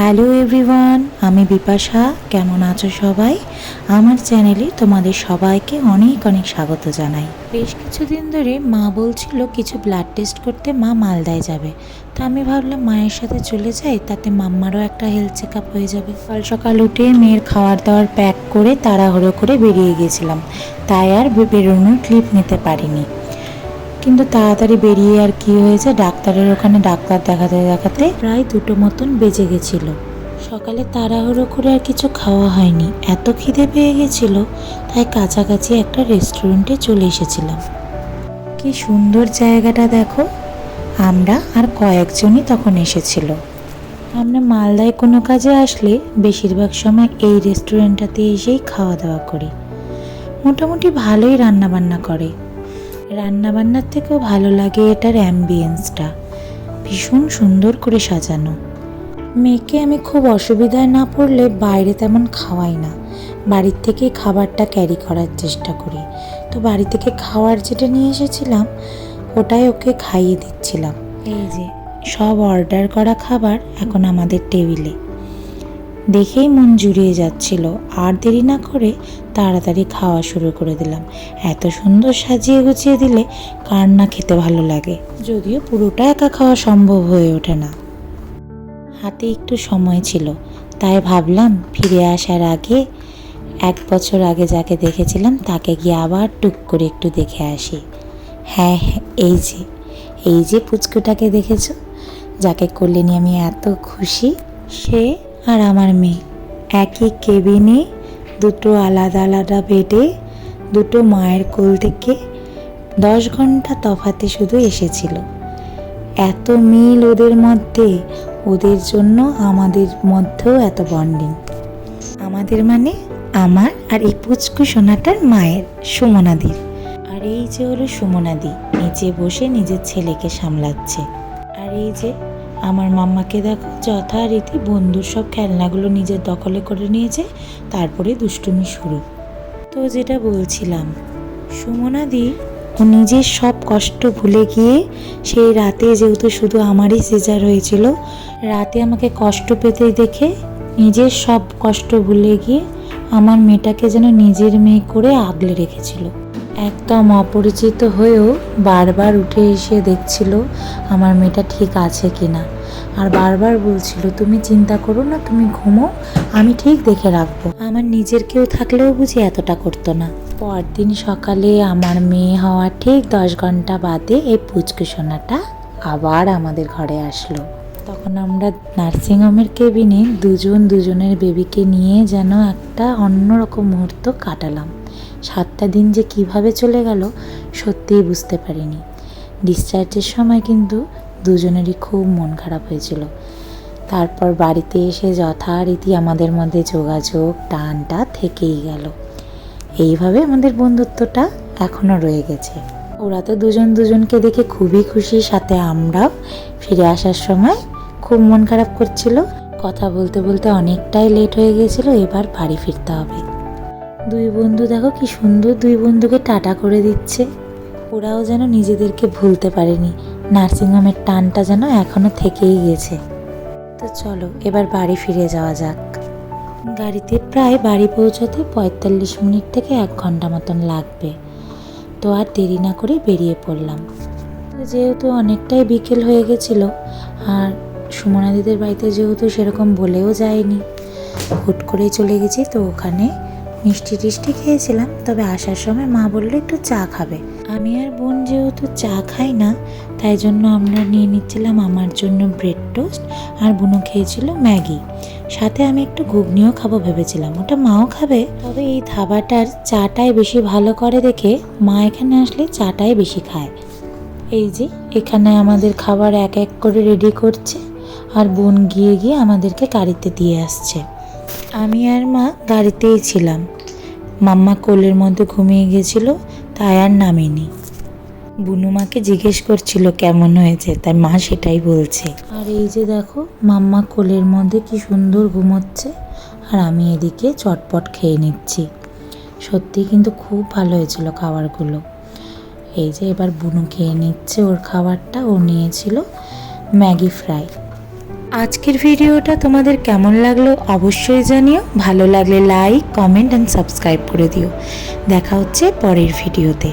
Hello everyone, আমি বিপাশা। কেমন আছো সবাই? আমার চ্যানেলে তোমাদের সবাইকে অনেক অনেক স্বাগত জানাই। বেশ কিছুদিন ধরে মা বলছিল কিছু ব্লাড টেস্ট করতে, মা মালদায় যাবে। তো আমি ভাবলাম মায়ের সাথে চলে যাই, তাতে মাম্মারও একটা হেলথ চেক আপ হয়ে যাবে। সকাল সকাল উঠে মেয়ের খাবার দাবার প্যাক করে তাড়াহুড়ো করে বেরিয়ে গেছিলাম, তাই আর বেরোনোর ক্লিপ নিতে পারিনি। কিন্তু তাড়াতাড়ি বেরিয়ে আর কি হয়েছে, ডাক্তারের ওখানে ডাক্তার দেখাতে দেখাতে প্রায় 2টো মতন বেজে গেছিলো। সকালে তাড়াহুড়ো করে আর কিছু খাওয়া হয়নি, এত খিদে পেয়ে গেছিল, তাই কাছাকাছি একটা রেস্টুরেন্টে চলে এসেছিলাম। কি সুন্দর জায়গাটা দেখো। আমরা আর কয়েকজনই তখন এসেছিল। আমরা মালদায় কোনো কাজে আসলে বেশিরভাগ সময় এই রেস্টুরেন্টটাতে এসেই খাওয়া দাওয়া করি। মোটামুটি ভালোই রান্নাবান্না করে। রান্নাবান্নার থেকেও ভালো লাগে এটার অ্যাম্বিয়েন্সটা, ভীষণ সুন্দর করে সাজানো। মেয়েকে আমি খুব অসুবিধায় না পড়লে বাইরে তেমন খাওয়াই না, বাড়ির থেকে খাবারটা ক্যারি করার চেষ্টা করি। তো বাড়ি থেকে খাবার যেটা নিয়ে এসেছিলাম ওটাই ওকে খাইয়ে দিচ্ছিলাম। এই যে সব অর্ডার করা খাবার এখন আমাদের টেবিলে। দেখেই মন জুড়িয়ে যাচ্ছিল, আর দেরি না করে তাড়াতাড়ি খাওয়া শুরু করে দিলাম। এত সুন্দর সাজিয়ে গুছিয়ে দিলে কার না খেতে ভালো লাগে, যদিও পুরোটা একা খাওয়া সম্ভব হয়ে ওঠে না। হাতে একটু সময় ছিল, তাই ভাবলাম ফিরে আসার আগে 1 বছর আগে যাকে দেখেছিলাম তাকে গিয়ে আবার টুক করে একটু দেখে আসি। হ্যাঁ, এই যে পুচকুটাকে দেখেছো, যাকে কোলে নিয়ে আমি এত খুশি। সে আর আমার মেয়ে একই কেবিনে, 2টো আলাদা আলাদা বেডে, 2টো মায়ের কোল থেকে 10 ঘন্টা তফাতে শুধু এসেছিল। এত মিল ওদের মধ্যে, ওদের জন্য আমাদের মধ্যেও এত বন্ডিং। আমাদের মানে আমার আর এই পুচকু সোনাটার মায়ের, সুমনাদির। আর এই যে হলো সুমনাদি, নিচে বসে নিজের ছেলেকে সামলাচ্ছে। আর এই যে আমার মাম্মাকে দেখো, যথারীতি বন্ধুর সব খেলনাগুলো নিজের দখলে করে নিয়েছে, তারপরে দুষ্টুমি শুরু। তো যেটা বলছিলাম, সুমনাদি ও নিজের সব কষ্ট ভুলে গিয়ে সেই রাতে, যেহেতু শুধু আমারই সিজার হয়েছিল, রাতে আমাকে কষ্ট পেতে দেখে নিজের সব কষ্ট ভুলে গিয়ে আমার মেয়েটাকে যেন নিজের মেয়ে করে আগলে রেখেছিল। একদম অপরিচিত হয়েও বারবার উঠে এসে দেখছিল আমার মেয়েটা ঠিক আছে কিনা, আর বারবার বলছিল তুমি চিন্তা করো না, তুমি ঘুমো, আমি ঠিক দেখে রাখবো। আমার নিজের কেউ থাকলেও বুঝি এতটা করতো না। পরদিন সকালে আমার মেয়ে হওয়ার ঠিক 10 ঘন্টা বাদে এই পুচকু সোনাটা আবার আমাদের ঘরে আসলো। তখন আমরা নার্সিংহোমের কেবিনে দুজনের বেবিকে নিয়ে যেন একটা অন্যরকম মুহূর্ত কাটালাম। 7টা দিন যে কিভাবে চলে গেল সত্যিই বুঝতে পারিনি। ডিসচার্জের সময় কিন্তু দুজনেরই খুব মন খারাপ হয়েছিল। তারপর বাড়িতে এসে যথারীতি আমাদের মধ্যে যোগাযোগ টানটা থেকেই গেল। এইভাবে আমাদের বন্ধুত্বটা এখনও রয়ে গেছে। ওরা তো দুজনকে দেখে খুবই খুশি, সাথে আমরাও। ফিরে আসার সময় খুব মন খারাপ করছিল, কথা বলতে বলতে অনেকটাই লেট হয়ে গেছিল, এবার বাড়ি ফিরতে হবে। 2 বন্ধু দেখো কি সুন্দর 2 বন্ধুকে টাটা করে দিচ্ছে। ওরাও যেন নিজেদেরকে ভুলতে পারেনি, নার্সিংহোমের টানটা যেন এখনো থেকেই গেছে। তো চলো এবার বাড়ি ফিরে যাওয়া যাক। গাড়িতে প্রায় বাড়ি পৌঁছাতে 45 মিনিট থেকে 1 ঘন্টা মতন লাগবে। তো আর দেরি না করে বেরিয়ে পড়লাম। তো যেহেতু অনেকটাই বিকেল হয়ে গেছিল, আর সুমনাদিদের বাড়িতে যেহেতু সেরকম বলেও যায়নি, হুট করেই চলে গেছি। তো ওখানে মিষ্টি টিষ্টি খেয়েছিলাম, তবে আসার সময় মা বললো একটু চা খাবে। আমি আর বোন যেহেতু চা খাই না, তাই জন্য আমরা নিয়ে নিচ্ছিলাম আমার জন্য ব্রেড টোস্ট, আর বোনও খেয়েছিল ম্যাগি। সাথে আমি একটু ঘুগনিও খাবো ভেবেছিলাম, ওটা মাও খাবে। তবে এই ধাবাটার চাটাই বেশি ভালো করে দেখে মা এখানে আসলে চাটাই বেশি খায়। এই যে এখানে আমাদের খাবার এক এক করে রেডি করছে, আর বোন গিয়ে আমাদেরকে গাড়িতে দিয়ে আসছে। আমি আর মা গাড়িতেই ছিলাম। মাম্মা কোলের মধ্যে ঘুমিয়ে গেছিল, তাই আর নামিনি। বুনু মাকে জিজ্ঞেস করছিল কেমন হয়েছে, তাই মা সেটাই বলছে। আর এই যে দেখো মাম্মা কোলের মধ্যে কি সুন্দর ঘুমোচ্ছে, আর আমি এদিকে চটপট খেয়ে নিচ্ছি। সত্যি কিন্তু খুব ভালো হয়েছিল খাবারগুলো। এই যে এবার বুনু খেয়ে নিচ্ছে ওর খাবারটা। ও নিয়েছিল ম্যাগি ফ্রাই। আজকের ভিডিওটা তোমাদের কেমন লাগলো অবশ্যই জানিও। ভালো লাগলে লাইক, কমেন্ট অ্যান্ড সাবস্ক্রাইব করে দিও। দেখা হচ্ছে পরের ভিডিওতে।